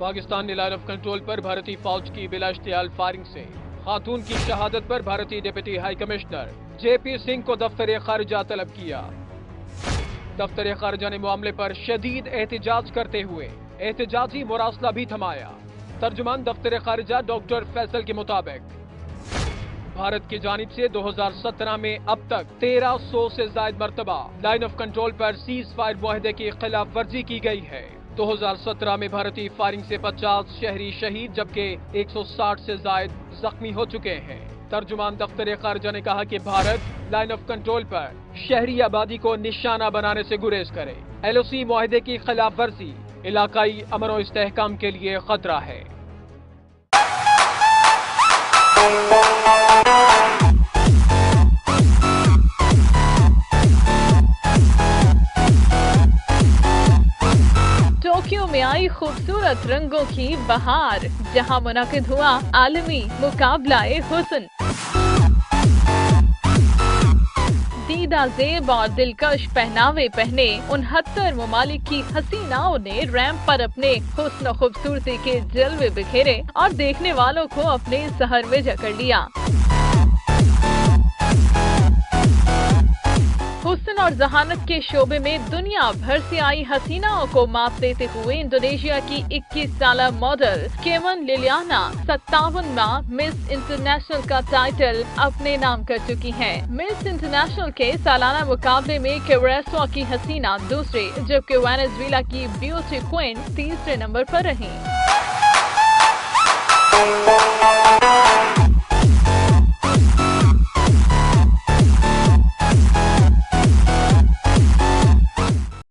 पाकिस्तान ने line of control पर भारतीय फौज की बिला इश्तियाल फायरिंग से खातून की शहादत पर भारतीय deputy high commissioner JP Singh को दफ्तर खारिजा तलब किया। दफ्तर खारिजा ने मामले पर शदीद एहतजाज करते हुए एहतजाजी मुरासला भी थमाया। तर्जुमान दफ्तर खारिजा डॉक्टर फैसल के मुताबिक भारत की जानिब से 2017 में अब तक 1300 से ज्यादा मरतबा लाइन ऑफ कंट्रोल पर सीज फायर मुआहदे की खिलाफ वर्जी की गई है। 2017 में भारतीय फायरिंग से 50 शहरी शहीद जबकि 160 से ज्यादा जख्मी हो चुके हैं। तर्जुमान दफ्तर खारिजा ने कहा कि भारत लाइन ऑफ कंट्रोल पर शहरी आबादी को निशाना बनाने से गुरेज करे। LOC मुआहदे की खिलाफ वर्जी इलाकाई अमन और इस्तेहकाम के लिए खतरा है। टोक्यो में आई खूबसूरत रंगों की बहार, जहां मुनाकिद हुआ आलमी मुकाबला-ए हुस्न। दीदा ज़ेब और दिलकश पहनावे पहने 69 ममालिक की हसीनाओं ने रैंप पर अपने हुस्न और खूबसूरती के जलवे बिखेरे और देखने वालों को अपने सहर में जकड़ लिया। हुस्न और जहानत के शोबे में दुनिया भर से आई हसीनाओं को मात देते हुए इंडोनेशिया की 21 साल मॉडल केमन लिलियाना 57वां मिस इंटरनेशनल का टाइटल अपने नाम कर चुकी हैं। मिस इंटरनेशनल के सालाना मुकाबले में क्यूरेसो की हसीना दूसरे जबकि वेनेजुएला की ब्यूटी क्वीन तीसरे नंबर पर रही।